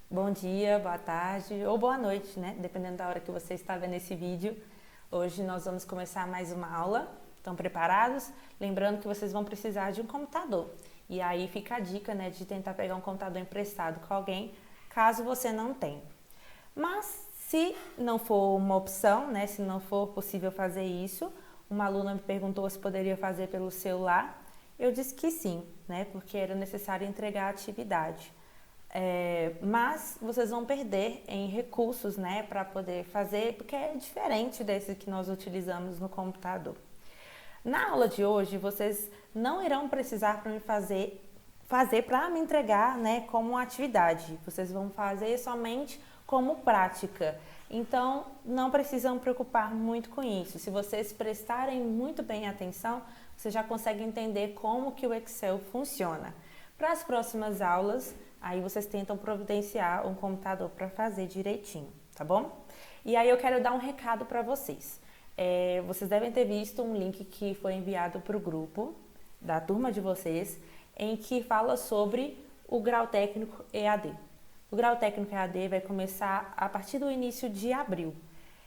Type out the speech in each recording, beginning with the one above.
Bom dia, boa tarde ou boa noite, né? Dependendo da hora que você está vendo esse vídeo. Hoje nós vamos começar mais uma aula. Estão preparados? Lembrando que vocês vão precisar de um computador. E aí fica a dica, né, de tentar pegar um computador emprestado com alguém, caso você não tenha. Mas se não for uma opção, né, se não for possível fazer isso, uma aluna me perguntou se poderia fazer pelo celular. Eu disse que sim, né, porque era necessário entregar a atividade. Mas vocês vão perder em recursos, né, para poder fazer, porque é diferente desse que nós utilizamos no computador. Na aula de hoje, vocês não irão precisar para me fazer para me entregar, né, como atividade. Vocês vão fazer somente como prática. Então, não precisam preocupar muito com isso. Se vocês prestarem muito bem atenção, você já consegue entender como que o Excel funciona. Para as próximas aulas, aí vocês tentam providenciar um computador para fazer direitinho, tá bom? E aí eu quero dar um recado para vocês. Vocês devem ter visto um link que foi enviado para o grupo da turma de vocês, em que fala sobre o grau técnico EAD. O grau técnico EAD vai começar a partir do início de abril.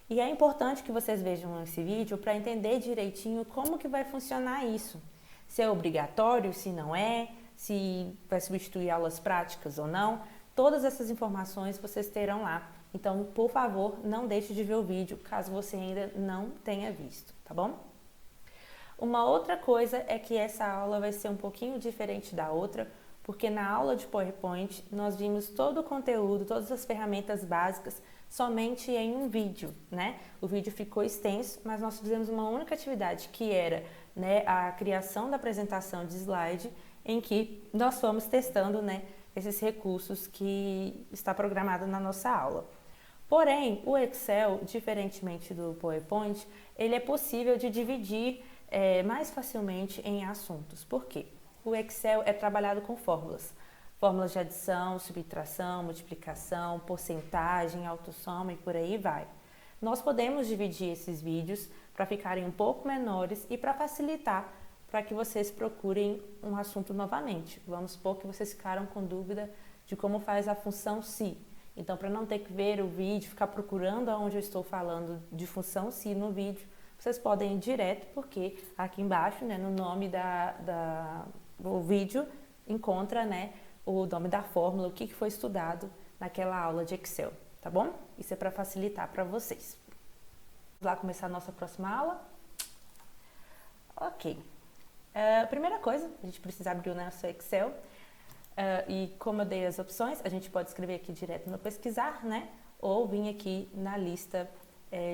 E é importante que vocês vejam esse vídeo para entender direitinho como que vai funcionar isso. Se é obrigatório, se não é, se vai substituir aulas práticas ou não. Todas essas informações vocês terão lá. Então, por favor, não deixe de ver o vídeo caso você ainda não tenha visto, tá bom? Uma outra coisa é que essa aula vai ser um pouquinho diferente da outra, porque na aula de PowerPoint nós vimos todo o conteúdo, todas as ferramentas básicas somente em um vídeo, né? O vídeo ficou extenso, mas nós fizemos uma única atividade que era, né, a criação da apresentação de slide, em que nós fomos testando, né, esses recursos que está programado na nossa aula. Porém, o Excel, diferentemente do PowerPoint, ele é possível de dividir mais facilmente em assuntos. Por quê? O Excel é trabalhado com fórmulas. Fórmulas de adição, subtração, multiplicação, porcentagem, autossoma e por aí vai. Nós podemos dividir esses vídeos para ficarem um pouco menores e para facilitar para que vocês procurem um assunto novamente. Vamos supor que vocês ficaram com dúvida de como faz a função se. Então, para não ter que ver o vídeo, ficar procurando aonde eu estou falando de função se no vídeo, vocês podem ir direto, porque aqui embaixo, né, no nome do vídeo, encontra, né, o nome da fórmula, o que foi estudado naquela aula de Excel, tá bom? Isso é para facilitar para vocês. Vamos lá começar a nossa próxima aula? Ok. Primeira coisa, a gente precisa abrir o nosso Excel. E como eu dei as opções, a gente pode escrever aqui direto no pesquisar, né? Ou vir aqui na lista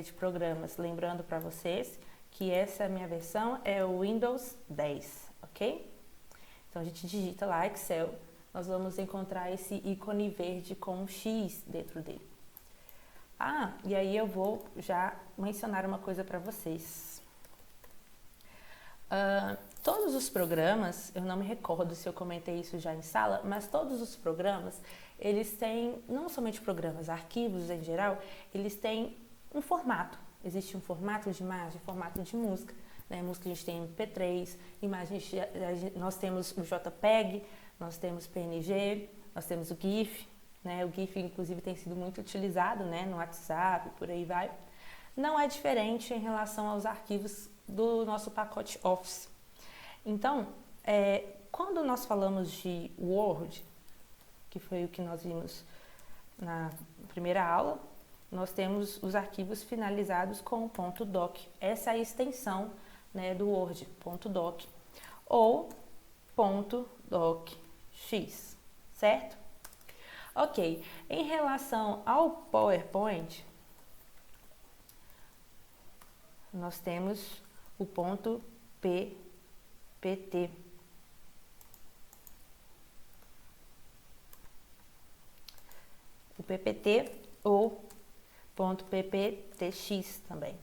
de programas. Lembrando para vocês que essa minha versão é o Windows 10, ok? Então a gente digita lá Excel, nós vamos encontrar esse ícone verde com um X dentro dele. E aí eu vou já mencionar uma coisa para vocês. Todos os programas, eu não me recordo se eu comentei isso já em sala, mas todos os programas, eles têm, não somente programas, arquivos em geral, eles têm um formato. Existe um formato de imagem, formato de música. Né? Música a gente tem MP3, imagens, nós temos o JPEG, nós temos PNG, nós temos o GIF. Né? O GIF, inclusive, tem sido muito utilizado, né, no WhatsApp, por aí vai. Não é diferente em relação aos arquivos do nosso pacote Office. Então, quando nós falamos de Word, que foi o que nós vimos na primeira aula, nós temos os arquivos finalizados com o .doc. Essa é a extensão, né, do Word, .doc, ou .docx, certo? Ok, em relação ao PowerPoint, nós temos o .ppt. O PPT ou .pptx também.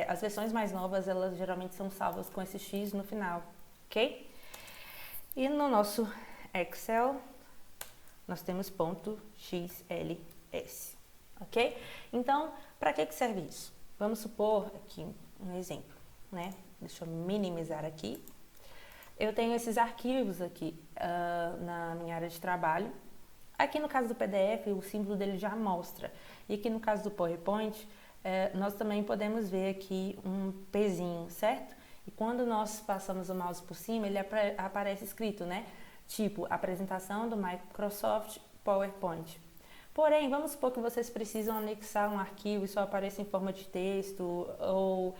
As versões mais novas, elas geralmente são salvas com esse X no final, ok? E no nosso Excel, nós temos .xls, ok? Então, para que serve isso? Vamos supor aqui um exemplo, né? Deixa eu minimizar aqui. Eu tenho esses arquivos aqui na minha área de trabalho. Aqui no caso do PDF, o símbolo dele já mostra. E aqui no caso do PowerPoint, nós também podemos ver aqui um pezinho, certo? E quando nós passamos o mouse por cima, ele aparece escrito, né? Tipo, apresentação do Microsoft PowerPoint. Porém, vamos supor que vocês precisam anexar um arquivo e só apareça em forma de texto, ou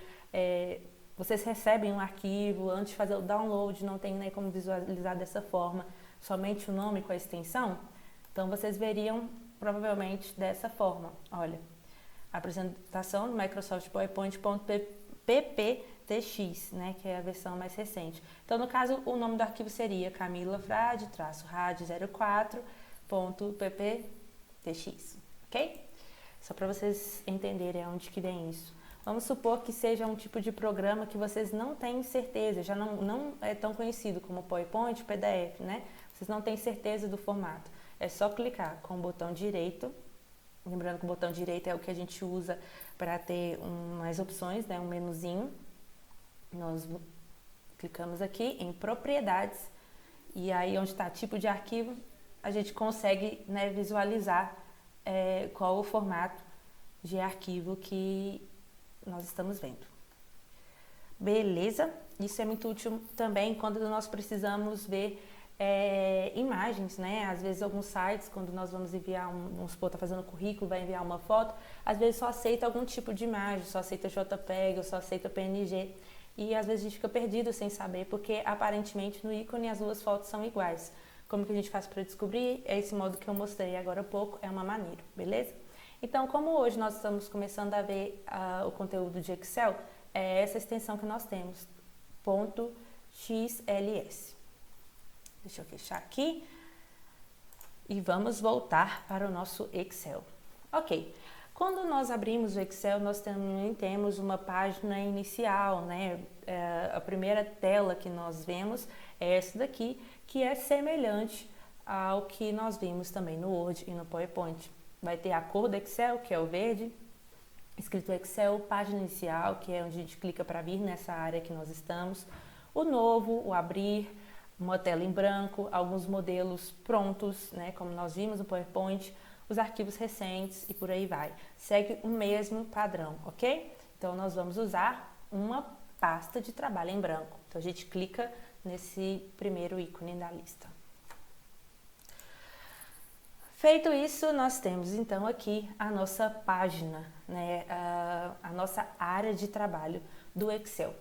vocês recebem um arquivo, antes de fazer o download, não tem, né, como visualizar dessa forma, somente o nome com a extensão. Então, vocês veriam provavelmente dessa forma. Olha, apresentação do Microsoft PowerPoint.pptx, né, que é a versão mais recente. Então, no caso, o nome do arquivo seria camilafrade-rad04.pptx, ok? Só para vocês entenderem onde que vem isso. Vamos supor que seja um tipo de programa que vocês não têm certeza, já não é tão conhecido como PowerPoint, PDF, né? Vocês não têm certeza do formato. É só clicar com o botão direito. Lembrando que o botão direito é o que a gente usa para ter mais opções, né? Um menuzinho. Nós clicamos aqui em propriedades e aí onde está tipo de arquivo, a gente consegue, né, visualizar qual o formato de arquivo que nós estamos vendo. Beleza? Isso é muito útil também quando nós precisamos ver imagens, né? Às vezes alguns sites, quando nós vamos enviar, vamos supor, tá fazendo currículo, vai enviar uma foto, às vezes só aceita algum tipo de imagem, só aceita JPEG, ou só aceita PNG, e às vezes a gente fica perdido sem saber, porque aparentemente no ícone as duas fotos são iguais. Como que a gente faz para descobrir? É esse modo que eu mostrei agora há pouco, é uma maneira, beleza? Então, como hoje nós estamos começando a ver o conteúdo de Excel, é essa extensão que nós temos, .xls. Deixa eu fechar aqui e vamos voltar para o nosso Excel. Ok, quando nós abrimos o Excel, nós também temos uma página inicial, né? A primeira tela que nós vemos é essa daqui, que é semelhante ao que nós vimos também no Word e no PowerPoint. Vai ter a cor do Excel, que é o verde, escrito Excel, página inicial, que é onde a gente clica para vir nessa área que nós estamos, o novo, o abrir, uma tela em branco, alguns modelos prontos, né, como nós vimos no PowerPoint, os arquivos recentes e por aí vai. Segue o mesmo padrão, ok? Então, nós vamos usar uma pasta de trabalho em branco. Então, a gente clica nesse primeiro ícone da lista. Feito isso, nós temos então aqui a nossa página, né, a nossa área de trabalho do Excel.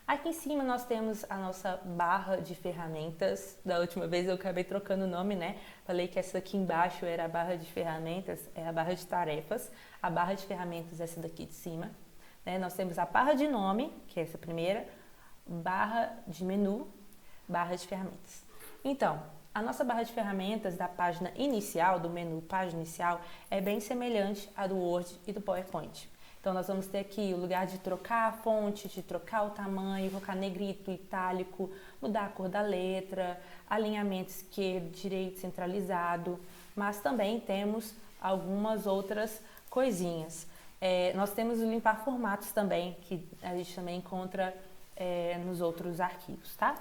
Aqui em cima nós temos a nossa barra de ferramentas. Da última vez eu acabei trocando o nome, né? Falei que essa aqui embaixo era a barra de ferramentas, é a barra de tarefas. A barra de ferramentas é essa daqui de cima. Né? Nós temos a barra de nome, que é essa primeira, barra de menu, barra de ferramentas. Então, a nossa barra de ferramentas da página inicial, do menu página inicial, é bem semelhante à do Word e do PowerPoint. Então, nós vamos ter aqui o lugar de trocar a fonte, de trocar o tamanho, colocar negrito, itálico, mudar a cor da letra, alinhamento esquerdo, direito, centralizado, mas também temos algumas outras coisinhas. Nós temos o limpar formatos também, que a gente também encontra nos outros arquivos, tá?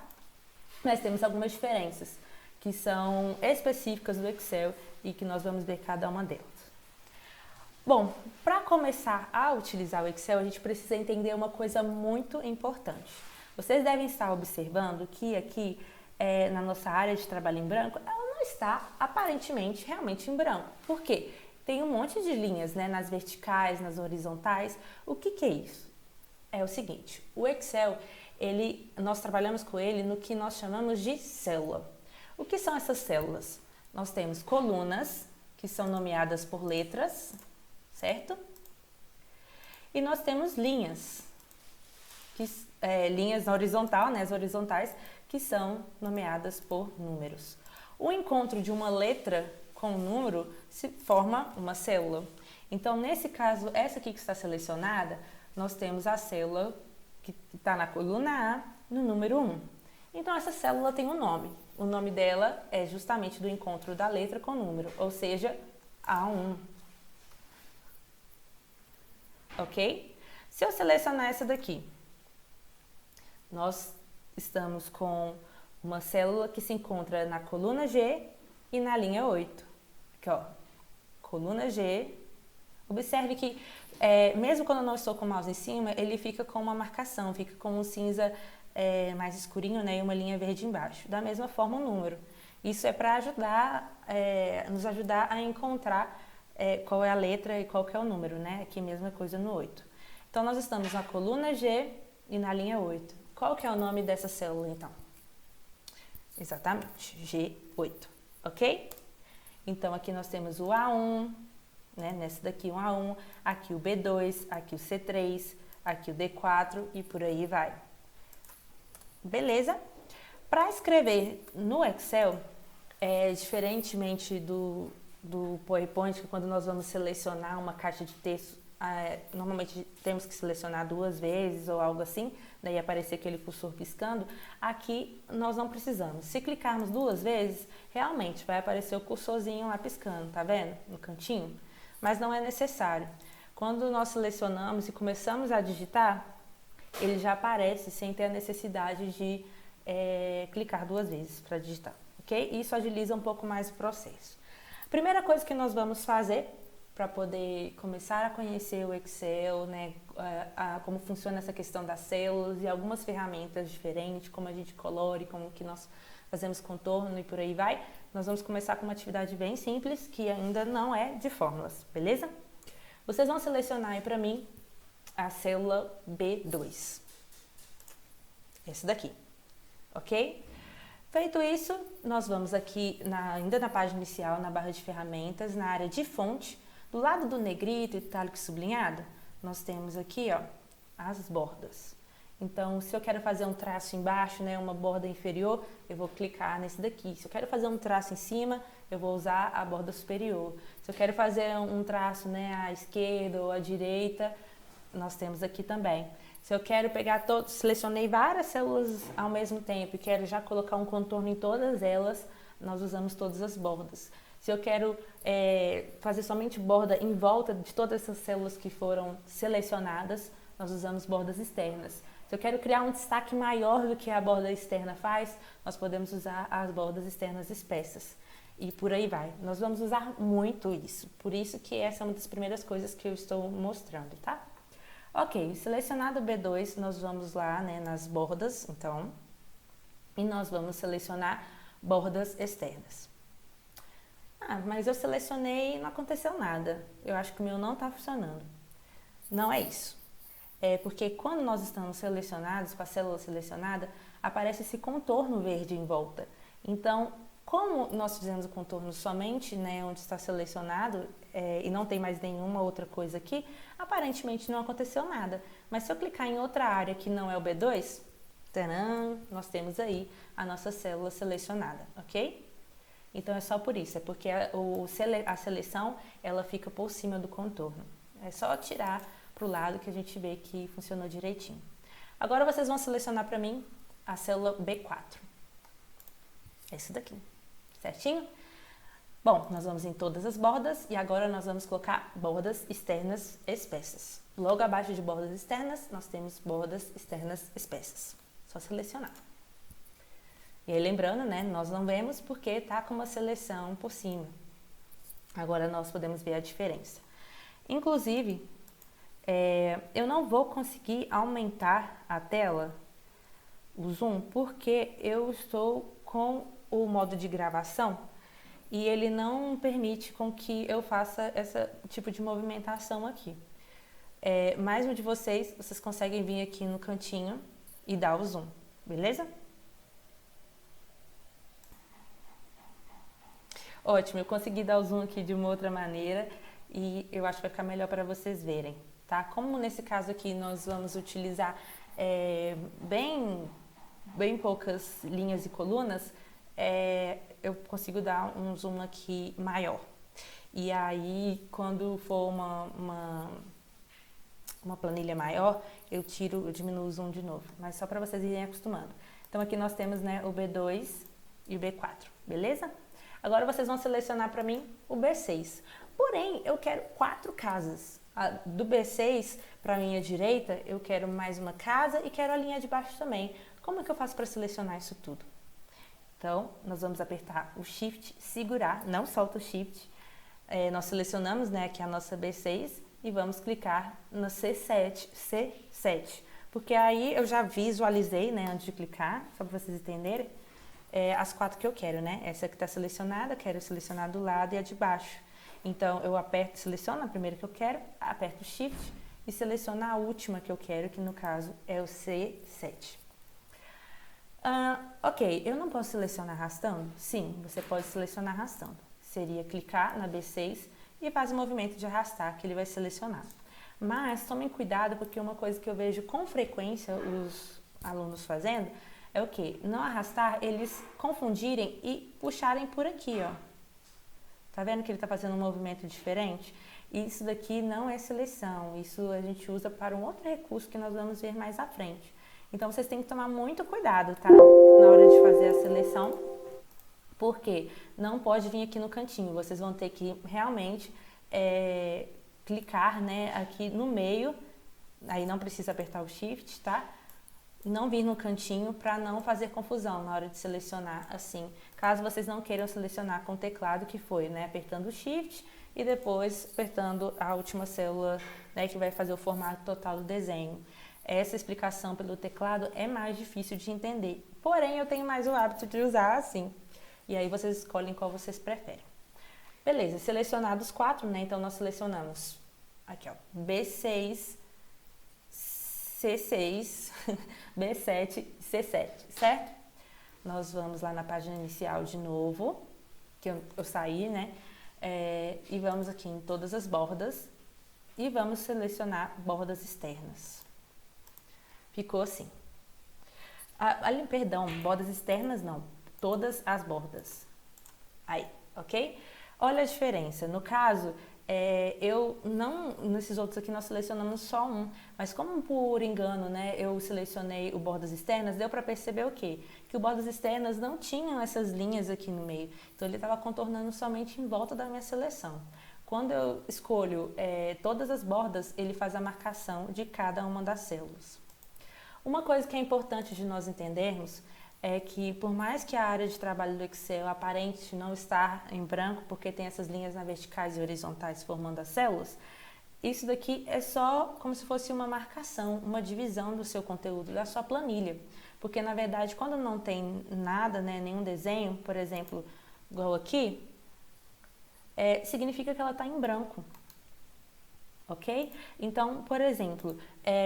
Mas temos algumas diferenças que são específicas do Excel e que nós vamos ver cada uma delas. Bom, para começar a utilizar o Excel, a gente precisa entender uma coisa muito importante. Vocês devem estar observando que aqui na nossa área de trabalho em branco, ela não está aparentemente realmente em branco. Por quê? Tem um monte de linhas, né, nas verticais, nas horizontais. O que é isso? É o seguinte, o Excel, nós trabalhamos com ele no que nós chamamos de célula. O que são essas células? Nós temos colunas, que são nomeadas por letras, certo? E nós temos linhas, linhas na horizontal, né, as horizontais, que são nomeadas por números. O encontro de uma letra com um número se forma uma célula. Então, nesse caso, essa aqui que está selecionada, nós temos a célula que está na coluna A, no número 1. Então, essa célula tem um nome. O nome dela é justamente do encontro da letra com o número, ou seja, A1. Ok? Se eu selecionar essa daqui, nós estamos com uma célula que se encontra na coluna G e na linha 8. Aqui, ó, coluna G. Observe que, mesmo quando eu não estou com o mouse em cima, ele fica com uma marcação, fica com um cinza mais escurinho, né, e uma linha verde embaixo. Da mesma forma o número. Isso é para nos ajudar a encontrar qual é a letra e qual que é o número, né? Aqui mesma coisa no 8. Então, nós estamos na coluna G e na linha 8. Qual que é o nome dessa célula, então? Exatamente, G8, ok? Então, aqui nós temos o A1, né? Nessa daqui o A1, aqui o B2, aqui o C3, aqui o D4 e por aí vai. Beleza? Para escrever no Excel, diferentemente do PowerPoint, que quando nós vamos selecionar uma caixa de texto, normalmente temos que selecionar 2 vezes ou algo assim, daí aparecer aquele cursor piscando. Aqui nós não precisamos. Se clicarmos 2 vezes, realmente vai aparecer o cursorzinho lá piscando, tá vendo? No cantinho. Mas não é necessário. Quando nós selecionamos e começamos a digitar, ele já aparece sem ter a necessidade de clicar 2 vezes para digitar, ok? Isso agiliza um pouco mais o processo. Primeira coisa que nós vamos fazer para poder começar a conhecer o Excel, né, como funciona essa questão das células e algumas ferramentas diferentes, como a gente colore, como que nós fazemos contorno e por aí vai, nós vamos começar com uma atividade bem simples, que ainda não é de fórmulas, beleza? Vocês vão selecionar aí para mim a célula B2, esse daqui, ok? Feito isso, nós vamos aqui, ainda na página inicial, na barra de ferramentas, na área de fonte, do lado do negrito, itálico e sublinhado, nós temos aqui, ó, as bordas. Então, se eu quero fazer um traço embaixo, né, uma borda inferior, eu vou clicar nesse daqui. Se eu quero fazer um traço em cima, eu vou usar a borda superior. Se eu quero fazer um traço, né, à esquerda ou à direita, nós temos aqui também. Se eu quero pegar selecionei várias células ao mesmo tempo e quero já colocar um contorno em todas elas, nós usamos todas as bordas. Se eu quero fazer somente borda em volta de todas essas células que foram selecionadas, nós usamos bordas externas. Se eu quero criar um destaque maior do que a borda externa faz, nós podemos usar as bordas externas espessas. E por aí vai. Nós vamos usar muito isso. Por isso que essa é uma das primeiras coisas que eu estou mostrando, tá? Ok, selecionado o B2, nós vamos lá, né, nas bordas, então, e nós vamos selecionar bordas externas. Mas eu selecionei e não aconteceu nada. Eu acho que o meu não está funcionando. Não é isso. É porque quando nós estamos selecionados, com a célula selecionada, aparece esse contorno verde em volta. Então, como nós fizemos o contorno somente, né, onde está selecionado e não tem mais nenhuma outra coisa aqui, aparentemente não aconteceu nada. Mas se eu clicar em outra área que não é o B2, tcharam, nós temos aí a nossa célula selecionada, ok? Então é só por isso, é porque a seleção ela fica por cima do contorno. É só tirar para o lado que a gente vê que funcionou direitinho. Agora vocês vão selecionar para mim a célula B4. Esse daqui, certinho? Bom, nós vamos em todas as bordas e agora nós vamos colocar bordas externas espessas. Logo abaixo de bordas externas, nós temos bordas externas espessas. Só selecionar. E aí lembrando, né, nós não vemos porque tá com uma seleção por cima. Agora nós podemos ver a diferença. Inclusive, eu não vou conseguir aumentar a tela, o zoom, porque eu estou com o modo de gravação e ele não permite com que eu faça esse tipo de movimentação aqui. Mais um de vocês conseguem vir aqui no cantinho e dar o zoom, beleza? Ótimo, eu consegui dar o zoom aqui de uma outra maneira e eu acho que vai ficar melhor para vocês verem, tá? Como nesse caso aqui nós vamos utilizar bem poucas linhas e colunas, eu consigo dar um zoom aqui maior. E aí, quando for uma planilha maior, eu diminuo o zoom de novo, mas só para vocês irem acostumando. Então aqui nós temos, né, o B2 e o B4, beleza? Agora vocês vão selecionar para mim o B6. Porém, eu quero 4 casas. Do B6 para a minha direita, eu quero mais uma casa e quero a linha de baixo também. Como é que eu faço para selecionar isso tudo? Então, nós vamos apertar o Shift, segurar, não solta o Shift, Nós selecionamos, né, aqui a nossa B6 e vamos clicar no C7, porque aí eu já visualizei, né, antes de clicar, só para vocês entenderem, as 4 que eu quero, né? Essa que está selecionada, quero selecionar do lado e a de baixo. Então, eu aperto, seleciono a primeira que eu quero, aperto Shift e seleciono a última que eu quero, que no caso é o C7. Ok, eu não posso selecionar arrastando? Sim, você pode selecionar arrastando. Seria clicar na B6 e faz o movimento de arrastar, que ele vai selecionar. Mas tomem cuidado, porque uma coisa que eu vejo com frequência os alunos fazendo é o quê? Não arrastar, eles confundirem e puxarem por aqui, ó. Tá vendo que ele tá fazendo um movimento diferente? Isso daqui não é seleção, isso a gente usa para um outro recurso que nós vamos ver mais à frente. Então, vocês têm que tomar muito cuidado, tá? Na hora de fazer a seleção, porque não pode vir aqui no cantinho, vocês vão ter que realmente clicar, né, aqui no meio, aí não precisa apertar o Shift, tá? Não vir no cantinho para não fazer confusão na hora de selecionar assim. Caso vocês não queiram selecionar com o teclado, que foi, né, apertando o Shift e depois apertando a última célula, né, que vai fazer o formato total do desenho. Essa explicação pelo teclado é mais difícil de entender, porém eu tenho mais o hábito de usar assim. E aí vocês escolhem qual vocês preferem. Beleza, selecionados 4, né, então nós selecionamos aqui, ó, B6, C6, B7, C7, certo? Nós vamos lá na página inicial de novo, que eu saí, né? E vamos aqui em todas as bordas e vamos selecionar bordas externas. Ficou assim. Perdão, bordas externas não, todas as bordas. Aí, ok? Olha a diferença. No caso, nesses outros aqui nós selecionamos só um, mas como por engano, né, eu selecionei o bordas externas, deu para perceber o quê? Que o bordas externas não tinham essas linhas aqui no meio, então ele estava contornando somente em volta da minha seleção. Quando eu escolho todas as bordas, ele faz a marcação de cada uma das células. Uma coisa que é importante de nós entendermos é que por mais que a área de trabalho do Excel aparente não estar em branco, porque tem essas linhas na verticais e horizontais formando as células, isso daqui é só como se fosse uma marcação, uma divisão do seu conteúdo, da sua planilha. Porque na verdade quando não tem nada, né, nenhum desenho, por exemplo, igual aqui, significa que ela está em branco. Ok? Então, por exemplo,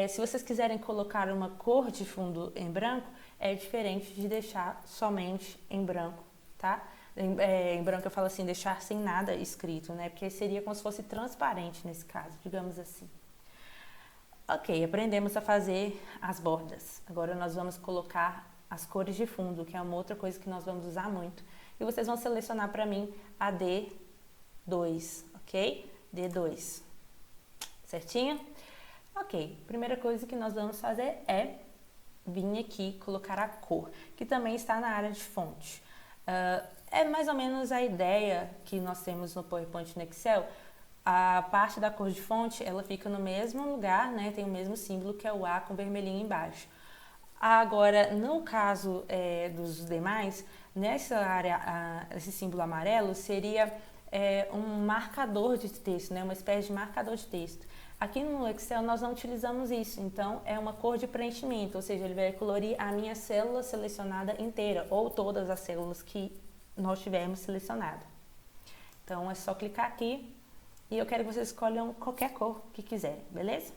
se vocês quiserem colocar uma cor de fundo em branco, é diferente de deixar somente em branco, tá? Em branco eu falo assim, deixar sem nada escrito, né? Porque seria como se fosse transparente nesse caso, digamos assim. Ok, aprendemos a fazer as bordas. Agora nós vamos colocar as cores de fundo, que é uma outra coisa que nós vamos usar muito. E vocês vão selecionar para mim a D2, ok? D2. Certinho? Ok, primeira coisa que nós vamos fazer é vir aqui colocar a cor, que também está na área de fonte. É mais ou menos a ideia que nós temos no PowerPoint e no Excel. A parte da cor de fonte, ela fica no mesmo lugar, né? Tem o mesmo símbolo que é o A com vermelhinho embaixo. Agora, no caso dos demais, nessa área, esse símbolo amarelo seria um marcador de texto, né? Uma espécie de marcador de texto. Aqui no Excel nós não utilizamos isso, então é uma cor de preenchimento, ou seja, ele vai colorir a minha célula selecionada inteira, ou todas as células que nós tivermos selecionado. Então é só clicar aqui e eu quero que vocês escolham qualquer cor que quiserem, beleza?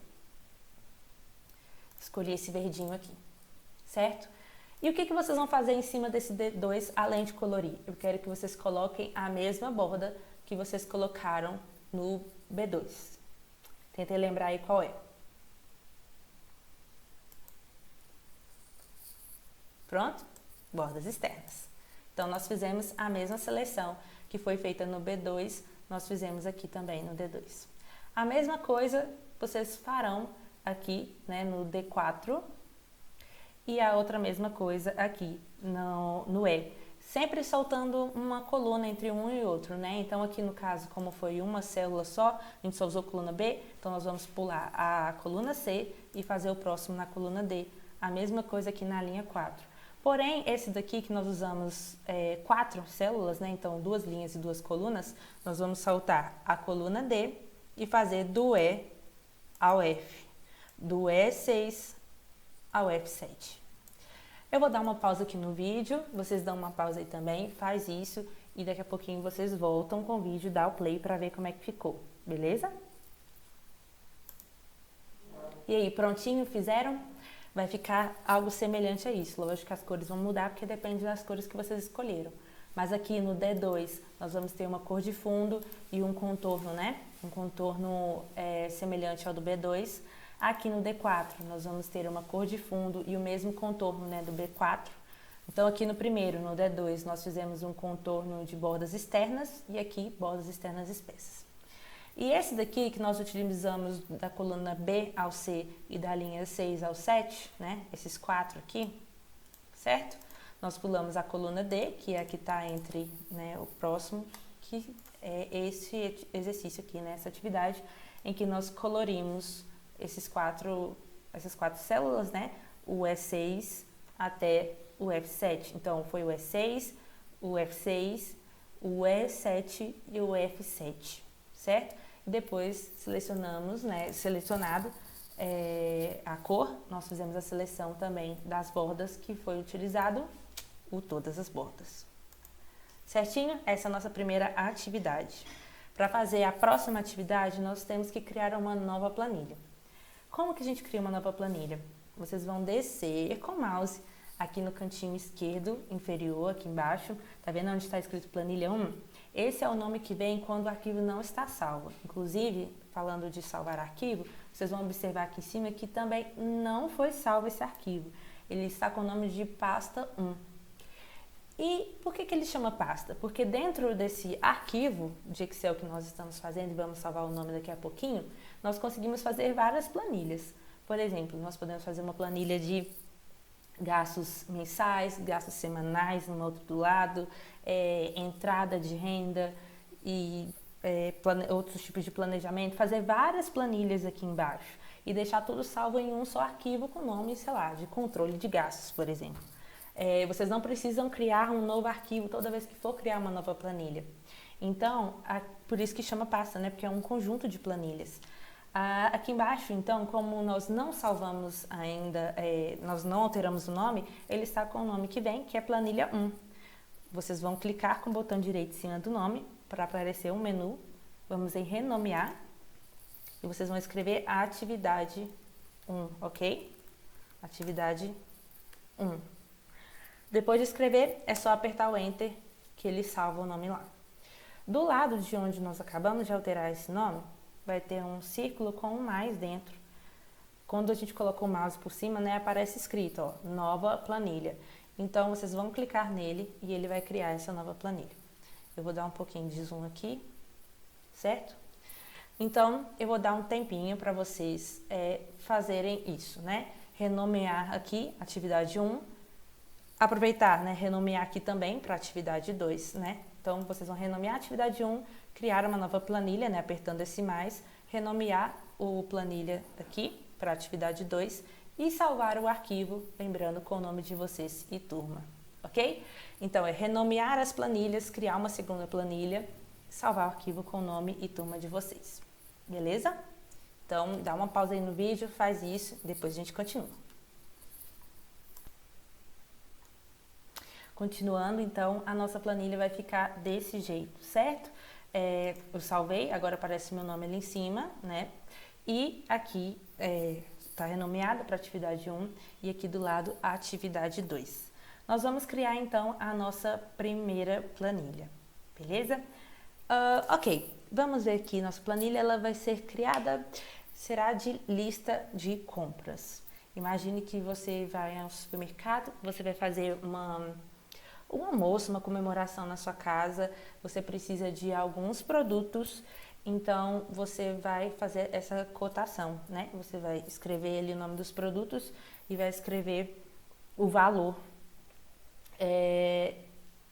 Escolhi esse verdinho aqui, certo? E o que vocês vão fazer em cima desse D2 além de colorir? Eu quero que vocês coloquem a mesma borda que vocês colocaram no B2. Tentei lembrar aí qual é. Pronto? Bordas externas. Então, nós fizemos a mesma seleção que foi feita no B2, nós fizemos aqui também no D2. A mesma coisa vocês farão aqui, né, no D4 e a outra mesma coisa aqui no E. Sempre soltando uma coluna entre um e outro, né? Então, aqui no caso, como foi uma célula só, a gente só usou coluna B, então nós vamos pular a coluna C e fazer o próximo na coluna D. A mesma coisa aqui na linha 4. Porém, esse daqui que nós usamos 4 células, né? Então 2 linhas e 2 colunas, nós vamos saltar a coluna D e fazer do E ao F, do E6 ao F7. Eu vou dar uma pausa aqui no vídeo, vocês dão uma pausa aí também, faz isso e daqui a pouquinho vocês voltam com o vídeo, dá o play para ver como é que ficou, beleza? E aí, prontinho? Fizeram? Vai ficar algo semelhante a isso. Lógico que as cores vão mudar porque depende das cores que vocês escolheram. Mas aqui no D2 nós vamos ter uma cor de fundo e um contorno, né? Um contorno semelhante ao do B2. Aqui no D4 nós vamos ter uma cor de fundo e o mesmo contorno, né, do B4. Então aqui no primeiro, no D2, nós fizemos um contorno de bordas externas e aqui bordas externas espessas. E esse daqui que nós utilizamos da coluna B ao C e da linha 6 ao 7, né, esses 4 aqui, certo? Nós pulamos a coluna D, que é a que está entre, né, o próximo, que é esse exercício aqui, né, essa atividade em que nós colorimos essas quatro células, né, o E6 até o F7. Então, foi o E6, o F6, o E7 e o F7, certo? E depois selecionamos, né, selecionado a cor, nós fizemos a seleção também das bordas que foi utilizado, todas as bordas. Certinho? Essa é a nossa primeira atividade. Para fazer a próxima atividade, nós temos que criar uma nova planilha. Como que a gente cria uma nova planilha? Vocês vão descer com o mouse aqui no cantinho esquerdo, inferior, aqui embaixo. Tá vendo onde está escrito planilha 1? Esse é o nome que vem quando o arquivo não está salvo. Inclusive, falando de salvar arquivo, vocês vão observar aqui em cima que também não foi salvo esse arquivo. Ele está com o nome de pasta 1. E por que ele chama pasta? Porque dentro desse arquivo de Excel que nós estamos fazendo, e vamos salvar o nome daqui a pouquinho, nós conseguimos fazer várias planilhas. Por exemplo, nós podemos fazer uma planilha de gastos mensais, gastos semanais no outro do lado, entrada de renda e outros tipos de planejamento, fazer várias planilhas aqui embaixo e deixar tudo salvo em um só arquivo com o nome, sei lá, de controle de gastos, por exemplo. Vocês não precisam criar um novo arquivo toda vez que for criar uma nova planilha. Então, por isso que chama pasta, né? Porque é um conjunto de planilhas. Aqui embaixo, então, como nós não salvamos ainda, nós não alteramos o nome, ele está com o nome que vem, que é planilha 1. Vocês vão clicar com o botão direito em cima do nome para aparecer um menu. Vamos em renomear e vocês vão escrever a atividade 1, ok? Atividade 1. Depois de escrever, é só apertar o Enter que ele salva o nome lá. Do lado de onde nós acabamos de alterar esse nome, vai ter um círculo com um mais dentro. Quando a gente coloca o mouse por cima, né, aparece escrito, ó, nova planilha. Então, vocês vão clicar nele e ele vai criar essa nova planilha. Eu vou dar um pouquinho de zoom aqui, certo? Então, eu vou dar um tempinho para vocês fazerem isso, né? Renomear aqui, atividade 1. Aproveitar, né, renomear aqui também para atividade 2, né? Então, vocês vão renomear a atividade 1, criar uma nova planilha, né, apertando esse mais, renomear o planilha aqui para atividade 2 e salvar o arquivo, lembrando com o nome de vocês e turma, ok? Então, é renomear as planilhas, criar uma segunda planilha, salvar o arquivo com o nome e turma de vocês, beleza? Então, dá uma pausa aí no vídeo, faz isso, depois a gente continua. Continuando, então, a nossa planilha vai ficar desse jeito, certo? Eu salvei, agora aparece meu nome ali em cima, né? E aqui está renomeada para atividade 1 e aqui do lado a atividade 2. Nós vamos criar, então, a nossa primeira planilha, beleza? Ok, vamos ver aqui, nossa planilha ela vai ser criada, será de lista de compras. Imagine que você vai ao supermercado, você vai fazer um almoço, uma comemoração na sua casa, você precisa de alguns produtos, então você vai fazer essa cotação, né? Você vai escrever ali o nome dos produtos e vai escrever o valor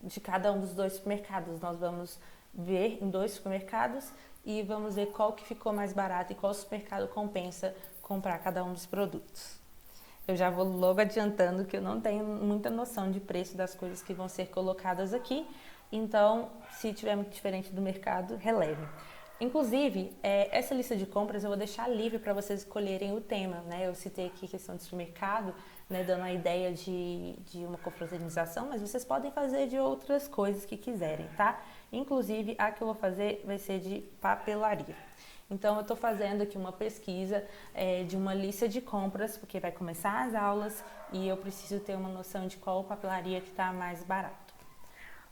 de cada um dos dois supermercados. Nós vamos ver em 2 supermercados e vamos ver qual que ficou mais barato e qual supermercado compensa comprar cada um dos produtos. Eu já vou logo adiantando que eu não tenho muita noção de preço das coisas que vão ser colocadas aqui, então, se tiver muito diferente do mercado, releve. Inclusive, essa lista de compras eu vou deixar livre para vocês escolherem o tema, né? Eu citei aqui questão de supermercado, né, dando a ideia de uma confraternização, mas vocês podem fazer de outras coisas que quiserem, tá? Inclusive, a que eu vou fazer vai ser de papelaria. Então, eu estou fazendo aqui uma pesquisa de uma lista de compras, porque vai começar as aulas e eu preciso ter uma noção de qual papelaria que está mais barato.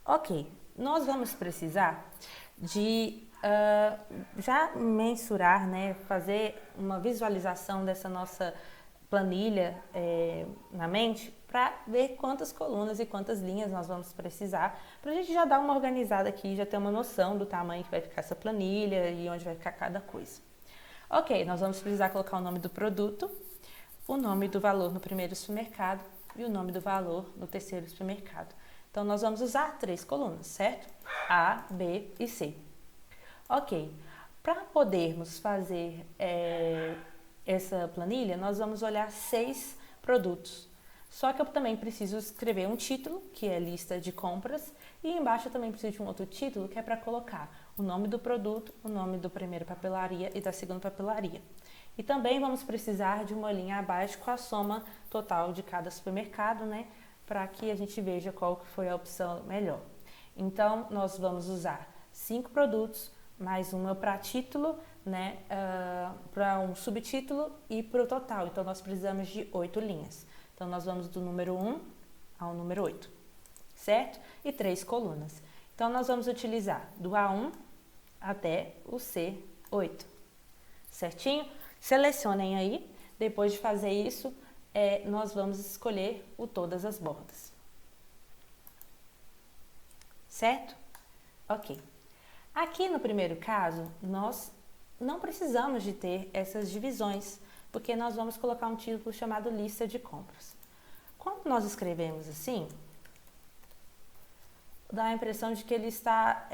Ok, nós vamos precisar de já mensurar, né, fazer uma visualização dessa nossa planilha na mente para ver quantas colunas e quantas linhas nós vamos precisar, para a gente já dar uma organizada aqui, já ter uma noção do tamanho que vai ficar essa planilha e onde vai ficar cada coisa. Ok, nós vamos precisar colocar o nome do produto, o nome do valor no primeiro supermercado e o nome do valor no terceiro supermercado. Então, nós vamos usar 3 colunas, certo? A, B e C. Ok, para podermos fazer essa planilha, nós vamos olhar 6 produtos. Só que eu também preciso escrever um título, que é lista de compras, e embaixo eu também preciso de um outro título, que é para colocar o nome do produto, o nome da primeira papelaria e da segunda papelaria. E também vamos precisar de uma linha abaixo com a soma total de cada supermercado, né? Para que a gente veja qual foi a opção melhor. Então, nós vamos usar 5 produtos, mais uma para título, né, para um subtítulo e para o total. Então, nós precisamos de 8 linhas. Então, nós vamos do número 1 ao número 8, certo? E 3 colunas. Então, nós vamos utilizar do A1 até o C8, certinho? Selecionem aí. Depois de fazer isso, nós vamos escolher o todas as bordas. Certo? Ok. Aqui no primeiro caso, nós não precisamos de ter essas divisões, porque nós vamos colocar um título chamado lista de compras. Quando nós escrevemos assim, dá a impressão de que ele está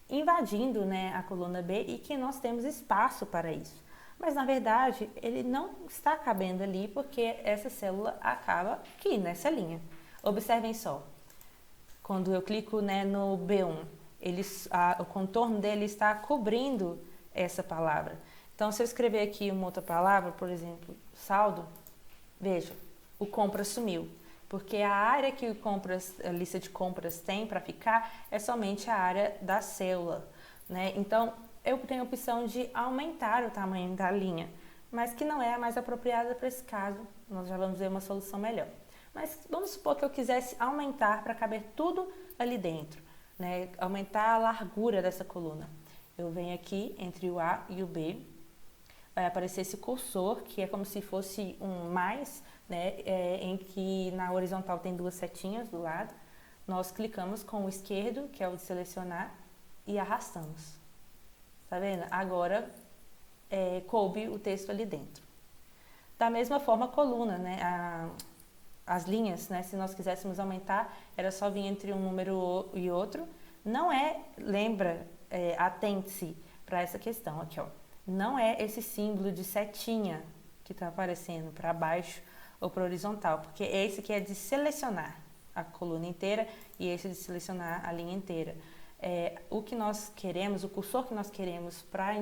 invadindo, né, a coluna B e que nós temos espaço para isso. Mas, na verdade, ele não está cabendo ali porque essa célula acaba aqui, nessa linha. Observem só. Quando eu clico, né, no B1, o contorno dele está cobrindo essa palavra. Então, se eu escrever aqui uma outra palavra, por exemplo, saldo, veja, o compras sumiu. Porque a área que a lista de compras tem para ficar é somente a área da célula, né? Então, eu tenho a opção de aumentar o tamanho da linha, mas que não é a mais apropriada para esse caso. Nós já vamos ver uma solução melhor. Mas vamos supor que eu quisesse aumentar para caber tudo ali dentro, né? Aumentar a largura dessa coluna. Eu venho aqui entre o A e o B, vai aparecer esse cursor, que é como se fosse um mais, né? Em que na horizontal tem 2 setinhas do lado. Nós clicamos com o esquerdo, que é o de selecionar, e arrastamos. Tá vendo? Agora coube o texto ali dentro. Da mesma forma a coluna, né? As linhas, né? Se nós quiséssemos aumentar, era só vir entre um número e outro. Não atente-se para essa questão aqui, ó. Não é esse símbolo de setinha que está aparecendo para baixo ou para horizontal, porque esse que é de selecionar a coluna inteira e esse de selecionar a linha inteira. O que nós queremos, o cursor que nós queremos para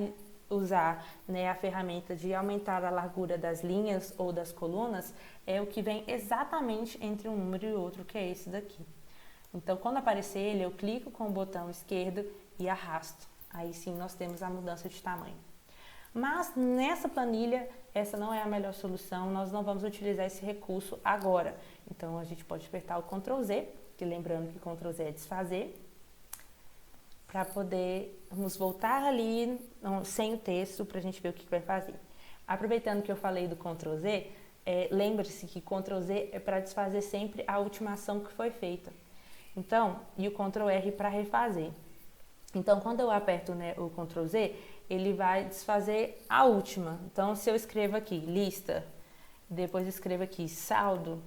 usar, né, a ferramenta de aumentar a largura das linhas ou das colunas é o que vem exatamente entre um número e outro, que é esse daqui. Então, quando aparecer ele, eu clico com o botão esquerdo e arrasto. Aí sim nós temos a mudança de tamanho. Mas nessa planilha, essa não é a melhor solução, nós não vamos utilizar esse recurso agora. Então, a gente pode apertar o Ctrl Z, que lembrando que Ctrl Z é desfazer, para podermos voltar ali sem o texto para a gente ver o que vai fazer. Aproveitando que eu falei do Ctrl Z, lembre-se que Ctrl Z é para desfazer sempre a última ação que foi feita. Então, e o Ctrl R para refazer. Então, quando eu aperto, né, o Ctrl Z, ele vai desfazer a última. Então, se eu escrevo aqui lista, depois escrevo aqui saldo,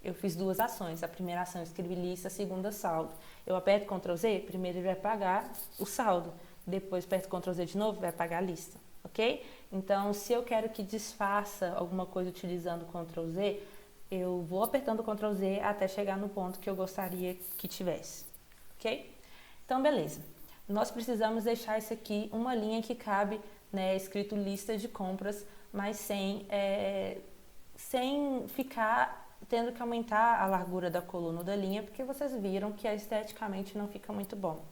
eu fiz 2 ações. A primeira ação eu escrevi lista, a segunda saldo. Eu aperto Ctrl Z, primeiro ele vai pagar o saldo. depois aperto Ctrl Z de novo, vai apagar a lista, ok? Então, se eu quero que desfaça alguma coisa utilizando Ctrl Z, eu vou apertando Ctrl Z até chegar no ponto que eu gostaria que tivesse, ok? Então, beleza. Nós precisamos deixar isso aqui uma linha que cabe, né, escrito lista de compras, mas sem ficar tendo que aumentar a largura da coluna ou da linha, porque vocês viram que esteticamente não fica muito bom.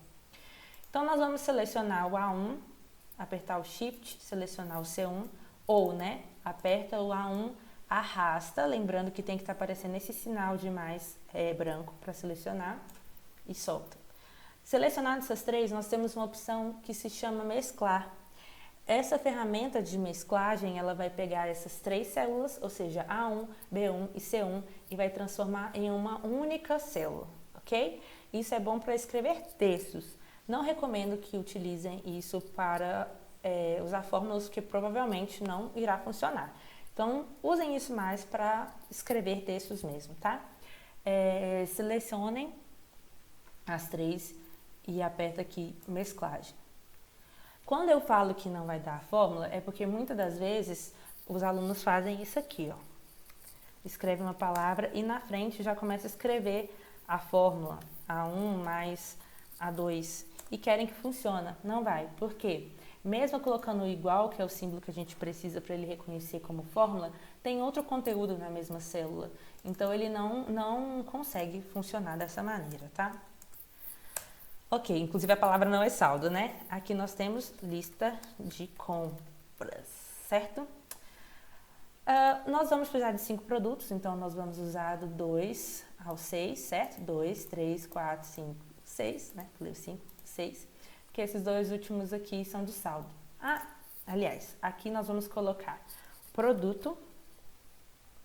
Então, nós vamos selecionar o A1, apertar o Shift, selecionar o C1, ou, né, aperta o A1, arrasta, lembrando que tem que estar aparecendo esse sinal de mais branco para selecionar, e solta. Selecionado essas três, nós temos uma opção que se chama mesclar. Essa ferramenta de mesclagem, ela vai pegar essas três células, ou seja, A1, B1 e C1, e vai transformar em uma única célula, ok? Isso é bom para escrever textos. Não recomendo que utilizem isso para usar fórmulas, que provavelmente não irá funcionar. Então, usem isso mais para escrever textos mesmo, tá? Selecionem as três e aperta aqui mesclagem. Quando eu falo que não vai dar a fórmula, é porque muitas das vezes os alunos fazem isso aqui, ó. Escreve uma palavra e na frente já começa a escrever a fórmula, A1 mais A2, e querem que funcione. Não vai. Por quê? Mesmo colocando o igual, que é o símbolo que a gente precisa para ele reconhecer como fórmula, tem outro conteúdo na mesma célula. Então, ele não consegue funcionar dessa maneira, tá? Ok, inclusive a palavra não é saldo, né? Aqui nós temos lista de compras, certo? Nós vamos precisar de 5 produtos, então nós vamos usar do 2 ao 6, certo? 2, 3, 4, 5, 6, né? Falei 5, 6, porque esses dois últimos aqui são de saldo. Aliás, aqui nós vamos colocar produto,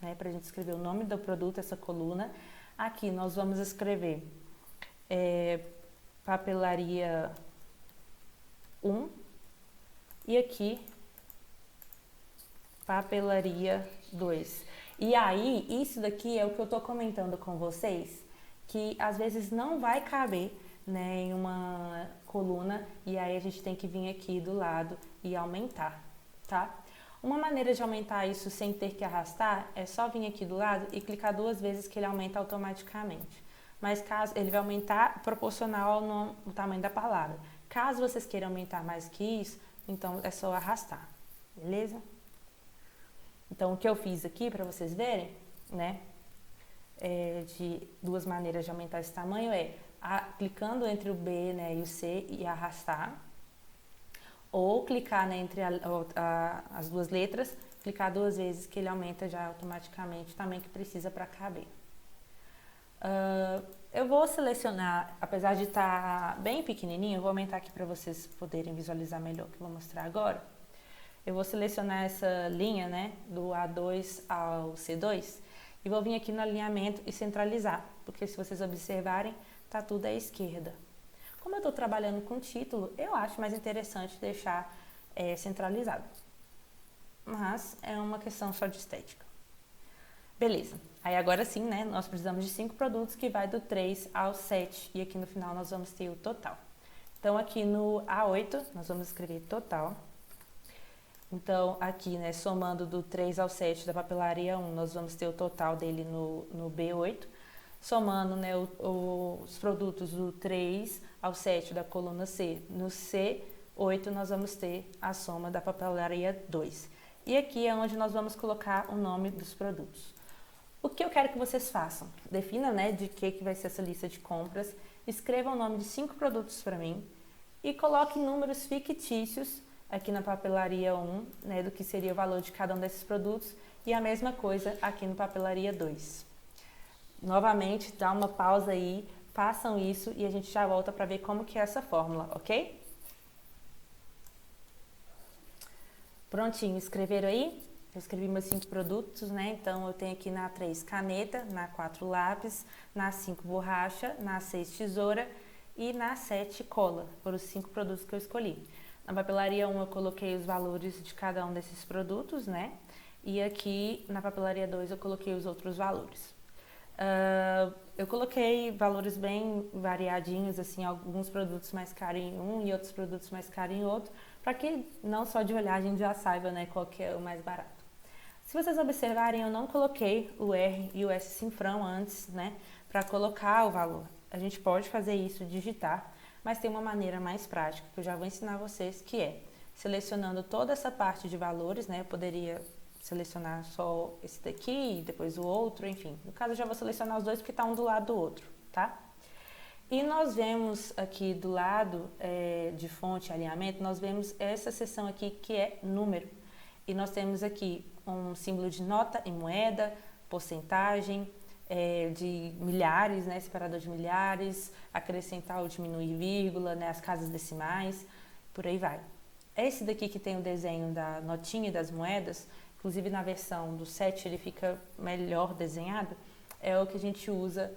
né? Pra gente escrever o nome do produto, essa coluna. Aqui nós vamos escrever papelaria 1 e aqui papelaria 2. E aí, isso daqui é o que eu tô comentando com vocês, que às vezes não vai caber, né, em uma coluna, e aí a gente tem que vir aqui do lado e aumentar, tá? Uma maneira de aumentar isso sem ter que arrastar é só vir aqui do lado e clicar 2 vezes que ele aumenta automaticamente. Mas caso ele vai aumentar proporcional no tamanho da palavra. Caso vocês queiram aumentar mais que isso, então é só arrastar, beleza? Então, o que eu fiz aqui para vocês verem, né, de 2 maneiras de aumentar esse tamanho clicando entre o B, né, e o C e arrastar, ou clicar, né, entre as 2 letras, clicar 2 vezes que ele aumenta já automaticamente o tamanho que precisa para caber. Eu vou selecionar, apesar de estar bem pequenininho, eu vou aumentar aqui para vocês poderem visualizar melhor o que eu vou mostrar agora. Eu vou selecionar essa linha, né, do A2 ao C2 e vou vir aqui no alinhamento e centralizar, porque se vocês observarem, tá tudo à esquerda. Como eu estou trabalhando com título, eu acho mais interessante deixar centralizado, mas é uma questão só de estética. Beleza, aí agora sim, né, nós precisamos de 5 produtos que vai do 3 ao 7 e aqui no final nós vamos ter o total. Então aqui no A8 nós vamos escrever total. Então aqui, né, somando do 3 ao 7 da papelaria 1, nós vamos ter o total dele no B8. Somando, né, os produtos do 3 ao 7 da coluna C, no C8 nós vamos ter a soma da papelaria 2. E aqui é onde nós vamos colocar o nome dos produtos. O que eu quero que vocês façam? Defina, né, de que vai ser essa lista de compras, escreva o nome de 5 produtos para mim e coloque números fictícios aqui na papelaria 1, né, do que seria o valor de cada um desses produtos e a mesma coisa aqui no papelaria 2. Novamente, dá uma pausa aí, façam isso e a gente já volta para ver como que é essa fórmula, ok? Prontinho, escreveram aí? Eu escrevi meus 5 produtos, né? Então, eu tenho aqui na 3 caneta, na 4 lápis, na 5 borracha, na 6 tesoura e na 7 cola. Foram os 5 produtos que eu escolhi. Na papelaria 1 eu coloquei os valores de cada um desses produtos, né? E aqui na papelaria 2 eu coloquei os outros valores. Eu coloquei valores bem variadinhos, assim, alguns produtos mais caros em um e outros produtos mais caros em outro, para que não só de olhar a gente já saiba, né, qual que é o mais barato. Se vocês observarem, eu não coloquei o R e o S cifrão antes, né, para colocar o valor. A gente pode fazer isso, digitar, mas tem uma maneira mais prática que eu já vou ensinar vocês, que é selecionando toda essa parte de valores, né, eu poderia selecionar só esse daqui e depois o outro, enfim. No caso, eu já vou selecionar os dois porque tá um do lado do outro, tá? E nós vemos aqui do lado de fonte e alinhamento, nós vemos essa seção aqui que é número. E nós temos aqui um símbolo de nota em moeda, porcentagem, de milhares, né, separador de milhares, acrescentar ou diminuir vírgula, né, as casas decimais, por aí vai. Esse daqui que tem o desenho da notinha e das moedas, inclusive na versão do 7 ele fica melhor desenhado, é o que a gente usa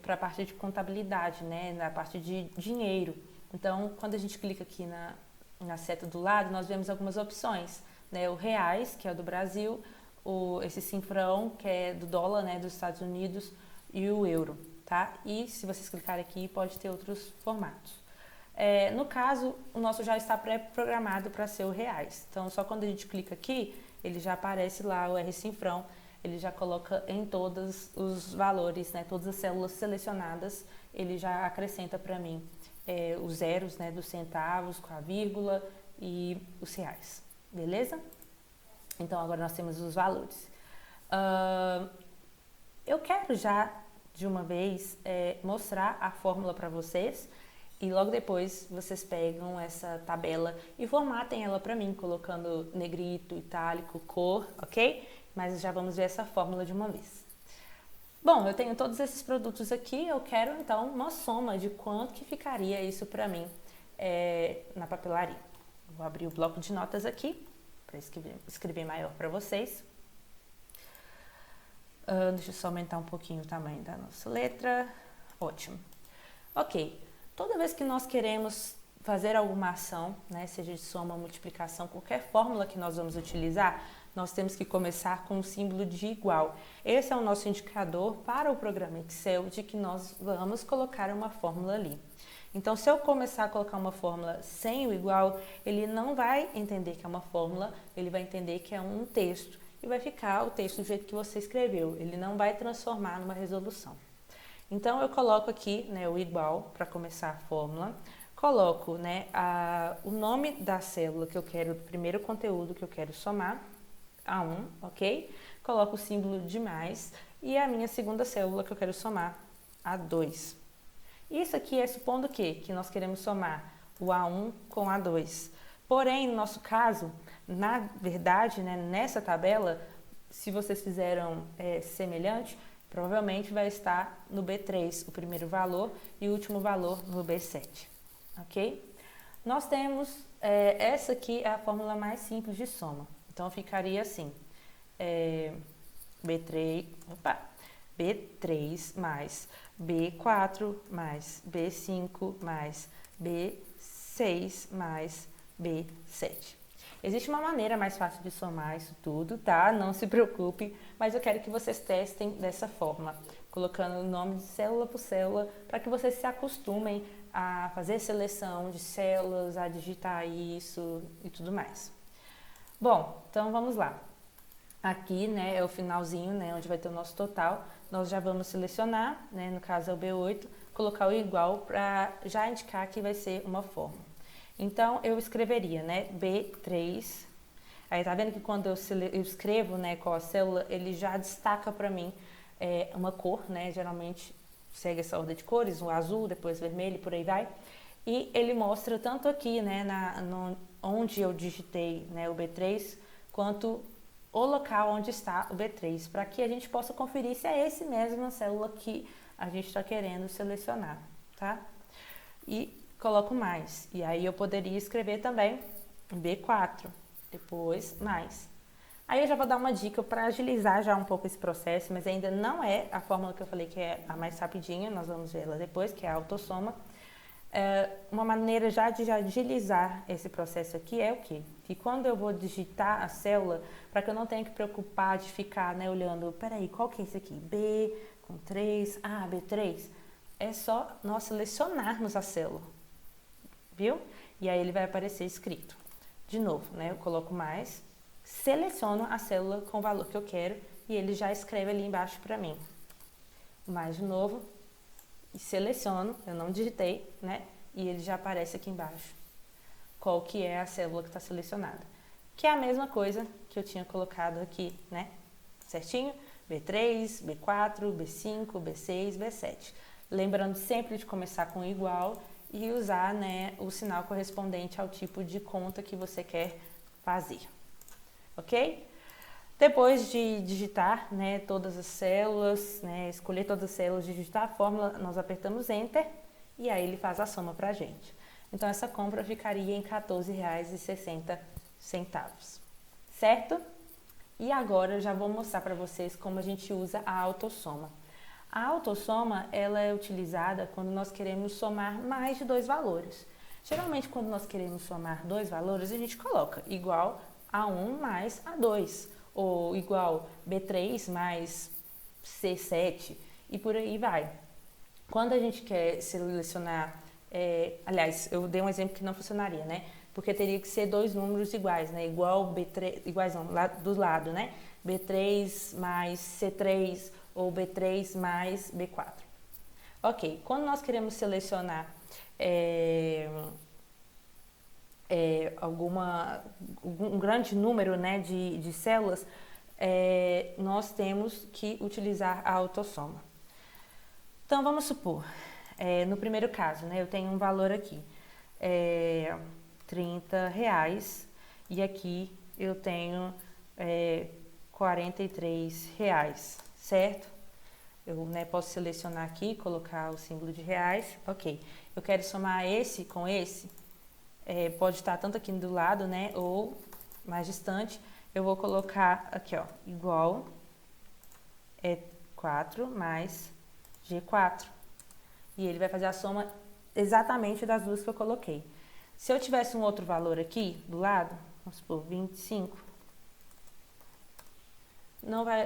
para a parte de contabilidade, né, na parte de dinheiro. Então, quando a gente clica aqui na seta do lado, nós vemos algumas opções, né, o reais, que é o do Brasil, esse cifrão, que é do dólar, né, dos Estados Unidos, e o euro, tá? E se vocês clicarem aqui, pode ter outros formatos. No caso, o nosso já está pré-programado para ser o reais. Então, só quando a gente clica aqui, ele já aparece lá o R cifrão, ele já coloca em todos os valores, né, todas as células selecionadas, ele já acrescenta para mim os zeros, né, dos centavos com a vírgula e os reais, beleza? Então, agora nós temos os valores. Eu quero já, de uma vez, mostrar a fórmula para vocês e logo depois vocês pegam essa tabela e formatem ela para mim, colocando negrito, itálico, cor, ok? Mas já vamos ver essa fórmula de uma vez. Bom, eu tenho todos esses produtos aqui, eu quero então uma soma de quanto que ficaria isso para mim na papelaria. Vou abrir o bloco de notas aqui para escrever maior para vocês. Deixa eu só aumentar um pouquinho o tamanho da nossa letra. Ótimo. Ok. Toda vez que nós queremos fazer alguma ação, né, seja de soma, multiplicação, qualquer fórmula que nós vamos utilizar, nós temos que começar com o símbolo de igual. Esse é o nosso indicador para o programa Excel de que nós vamos colocar uma fórmula ali. Então, se eu começar a colocar uma fórmula sem o igual, ele não vai entender que é uma fórmula, ele vai entender que é um texto e vai ficar o texto do jeito que você escreveu. Ele não vai transformar numa resolução. Então, eu coloco aqui, né, o igual para começar a fórmula, coloco, né, o nome da célula que eu quero, do primeiro conteúdo que eu quero somar, A1, ok? Coloco o símbolo de mais e a minha segunda célula que eu quero somar, A2. Isso aqui é supondo que nós queremos somar o A1 com A2. Porém, no nosso caso, na verdade, né, nessa tabela, se vocês fizeram semelhante, provavelmente vai estar no B3 o primeiro valor e o último valor no B7, ok? Nós temos, essa aqui é a fórmula mais simples de soma. Então, ficaria assim, B3 mais B4 mais B5 mais B6 mais B7. Existe uma maneira mais fácil de somar isso tudo, tá? Não se preocupe, mas eu quero que vocês testem dessa forma, colocando o nome de célula por célula, para que vocês se acostumem a fazer seleção de células, a digitar isso e tudo mais. Bom, então vamos lá. Aqui, né, é o finalzinho, né, onde vai ter o nosso total. Nós já vamos selecionar, né, no caso é o B8, colocar o igual para já indicar que vai ser uma fórmula. Então, eu escreveria, né, B3. Aí, tá vendo que quando eu escrevo, né, qual a célula, ele já destaca para mim uma cor, né, geralmente segue essa ordem de cores, o azul, depois vermelho, por aí vai. E ele mostra tanto aqui, né, onde eu digitei, né, o B3, quanto o local onde está o B3, para que a gente possa conferir se é esse mesmo a célula que a gente está querendo selecionar, tá? E coloco mais. E aí eu poderia escrever também B4, depois mais. Aí eu já vou dar uma dica para agilizar já um pouco esse processo, mas ainda não é a fórmula que eu falei que é a mais rapidinha, nós vamos ver ela depois, que é a autossoma. Uma maneira já de agilizar esse processo aqui é o quê? Que quando eu vou digitar a célula, para que eu não tenha que preocupar de ficar, né, olhando, peraí, qual que é esse aqui? com 3, B3, é só nós selecionarmos a célula, viu? E aí ele vai aparecer escrito. De novo, né? Eu coloco mais, seleciono a célula com o valor que eu quero e ele já escreve ali embaixo para mim. Mais de novo, e seleciono, eu não digitei, né? E ele já aparece aqui embaixo qual que é a célula que está selecionada. Que é a mesma coisa que eu tinha colocado aqui, né? Certinho? B3, B4, B5, B6, B7. Lembrando sempre de começar com igual e usar, né, o sinal correspondente ao tipo de conta que você quer fazer. Ok? Depois de digitar, né, todas as células, né, escolher todas as células, digitar a fórmula, nós apertamos Enter e aí ele faz a soma para a gente. Então, essa compra ficaria em R$ 14,60, certo? E agora eu já vou mostrar para vocês como a gente usa a autossoma. A autossoma, ela é utilizada quando nós queremos somar mais de dois valores. Geralmente, quando nós queremos somar dois valores, a gente coloca igual a 1 mais A2, ou igual B3 mais C7, e por aí vai. Quando a gente quer selecionar, aliás, eu dei um exemplo que não funcionaria, né? Porque teria que ser dois números iguais, né? Igual B3, iguais não, lá do lado, né? B3 mais C3 ou B3 mais B4. Ok, quando nós queremos selecionar um grande número, né, de células, nós temos que utilizar a autossoma. Então, vamos supor, no primeiro caso, né, eu tenho um valor aqui, R$30, e aqui eu tenho R$43, certo? Eu, né, posso selecionar aqui, colocar o símbolo de reais, ok. Eu quero somar esse com esse, pode estar tanto aqui do lado, né, ou mais distante. Eu vou colocar aqui, ó, igual 4 mais G4. E ele vai fazer a soma exatamente das duas que eu coloquei. Se eu tivesse um outro valor aqui do lado, vamos supor, 25,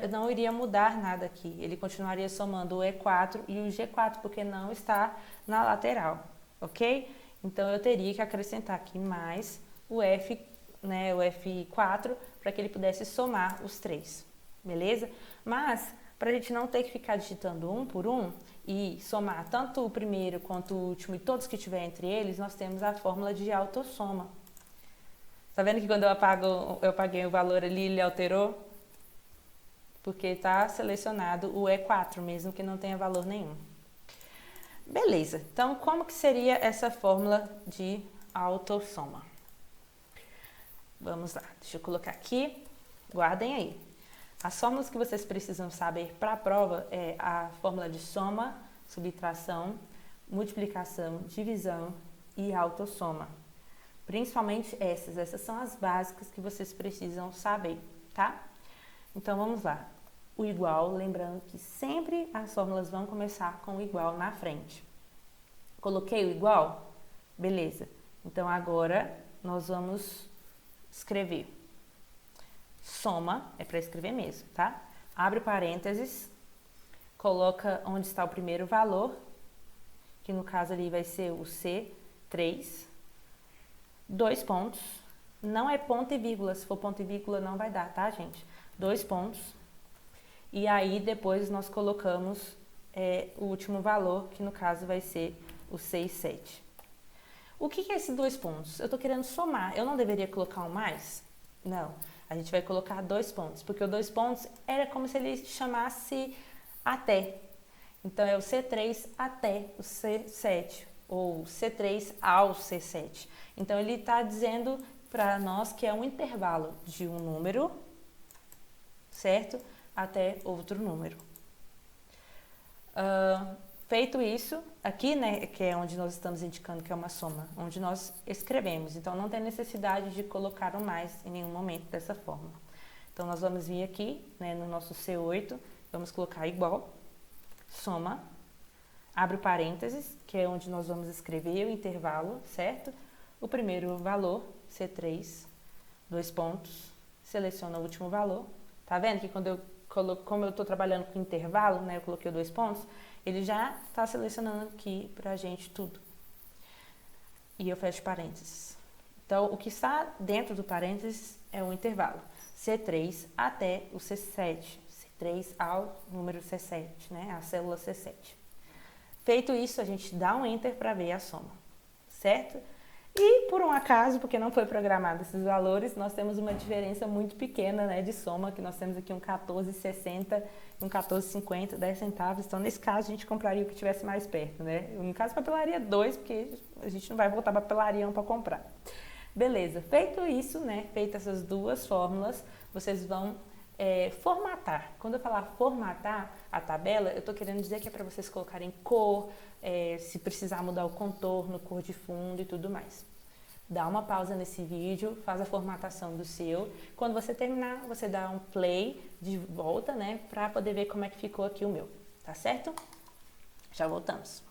não iria mudar nada aqui. Ele continuaria somando o E4 e o G4, porque não está na lateral, ok? Então, eu teria que acrescentar aqui mais o F, né, o F4, para que ele pudesse somar os três, beleza? Mas, para a gente não ter que ficar digitando um por um e somar tanto o primeiro quanto o último e todos que tiver entre eles, nós temos a fórmula de autossoma. Tá vendo que quando eu apaguei o valor ali, ele alterou? Porque está selecionado o E4, mesmo que não tenha valor nenhum. Beleza, então como que seria essa fórmula de autossoma? Vamos lá, deixa eu colocar aqui, guardem aí. As fórmulas que vocês precisam saber para a prova é a fórmula de soma, subtração, multiplicação, divisão e autossoma. Principalmente essas são as básicas que vocês precisam saber, tá? Então vamos lá. O igual, lembrando que sempre as fórmulas vão começar com o igual na frente. Coloquei o igual? Beleza. Então agora nós vamos escrever. Soma, é para escrever mesmo, tá? Abre parênteses, coloca onde está o primeiro valor, que no caso ali vai ser o C3, 2 pontos, não é ponto e vírgula, se for ponto e vírgula não vai dar, tá, gente? 2 pontos, e aí depois nós colocamos o último valor, que no caso vai ser o 6, 7. O que é esses 2 pontos? Eu estou querendo somar, eu não deveria colocar um mais? Não, a gente vai colocar 2 pontos, porque o 2 pontos era como se ele chamasse até. Então, é o C3 até o C7, ou C3 ao C7. Então, ele está dizendo para nós que é um intervalo de um número, certo? Até outro número. Feito isso, aqui, né, que é onde nós estamos indicando que é uma soma, onde nós escrevemos. Então, não tem necessidade de colocar um mais em nenhum momento dessa forma. Então, nós vamos vir aqui, né, no nosso C8, vamos colocar igual, soma, abre parênteses, que é onde nós vamos escrever o intervalo, certo? O primeiro valor, C3, 2 pontos, seleciona o último valor. Tá vendo que quando eu como eu estou trabalhando com intervalo, né, eu coloquei 2 pontos, ele já está selecionando aqui para a gente tudo. E eu fecho parênteses. Então, o que está dentro do parênteses é o intervalo. C3 até o C7. C3 ao número C7, né? A célula C7. Feito isso, a gente dá um Enter para ver a soma, certo? E, por um acaso, porque não foi programado esses valores, nós temos uma diferença muito pequena, né, de soma, que nós temos aqui um 14,60 e um 14,50, 10 centavos. Então, nesse caso, a gente compraria o que estivesse mais perto, né? No caso, papelaria 2, porque a gente não vai voltar para papelaria 1 para comprar. Beleza, feito isso, né, feitas essas duas fórmulas, vocês vão formatar. Quando eu falar formatar a tabela, eu estou querendo dizer que é para vocês colocarem cor, se precisar mudar o contorno, cor de fundo e tudo mais. Dá uma pausa nesse vídeo, faz a formatação do seu. Quando você terminar, você dá um play de volta, né, para poder ver como é que ficou aqui o meu, tá certo? Já voltamos.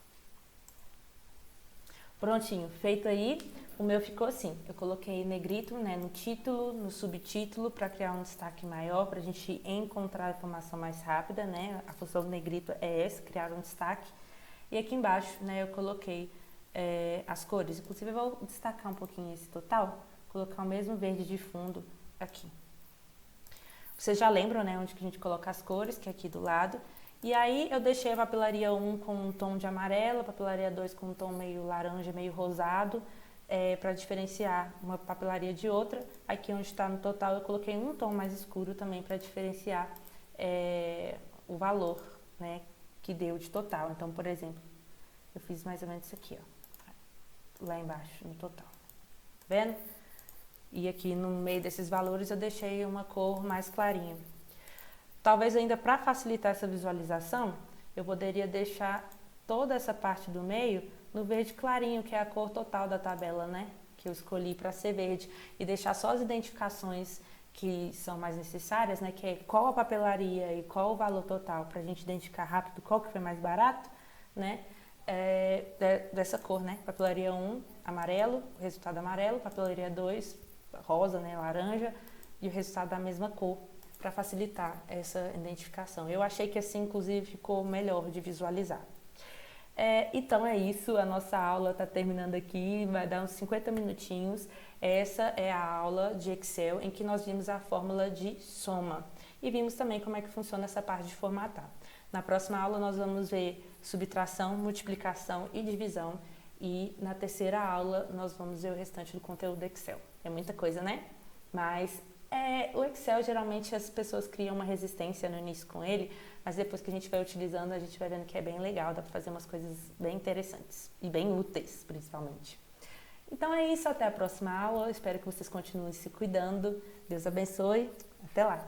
Prontinho, feito aí, o meu ficou assim. Eu coloquei negrito, né, no título, no subtítulo, para criar um destaque maior, para a gente encontrar a informação mais rápida, né? A função do negrito é essa, criar um destaque. E aqui embaixo, né, eu coloquei as cores. Inclusive, eu vou destacar um pouquinho esse total, colocar o mesmo verde de fundo aqui. Vocês já lembram, né, onde que a gente coloca as cores, que é aqui do lado. E aí eu deixei a papelaria 1 com um tom de amarelo, a papelaria 2 com um tom meio laranja, meio rosado, para diferenciar uma papelaria de outra. Aqui onde está no total eu coloquei um tom mais escuro também para diferenciar o valor, né, que deu de total. Então, por exemplo, eu fiz mais ou menos isso aqui, ó, lá embaixo no total, tá vendo? E aqui no meio desses valores eu deixei uma cor mais clarinha. Talvez ainda para facilitar essa visualização, eu poderia deixar toda essa parte do meio no verde clarinho, que é a cor total da tabela, né? Que eu escolhi para ser verde, e deixar só as identificações que são mais necessárias, né? Que é qual a papelaria e qual o valor total, para a gente identificar rápido qual que foi mais barato, né? Dessa cor, né? Papelaria 1, amarelo, o resultado amarelo, papelaria 2, rosa, né? Laranja, e o resultado da mesma cor, para facilitar essa identificação. Eu achei que assim, inclusive, ficou melhor de visualizar. Então é isso, a nossa aula está terminando aqui, vai dar uns 50 minutinhos. Essa é a aula de Excel em que nós vimos a fórmula de soma e vimos também como é que funciona essa parte de formatar. Na próxima aula nós vamos ver subtração, multiplicação e divisão, e na terceira aula nós vamos ver o restante do conteúdo do Excel. É muita coisa, né? Mas o Excel, geralmente as pessoas criam uma resistência no início com ele, mas depois que a gente vai utilizando, a gente vai vendo que é bem legal, dá para fazer umas coisas bem interessantes e bem úteis, principalmente. Então é isso, até a próxima aula, espero que vocês continuem se cuidando, Deus abençoe, até lá!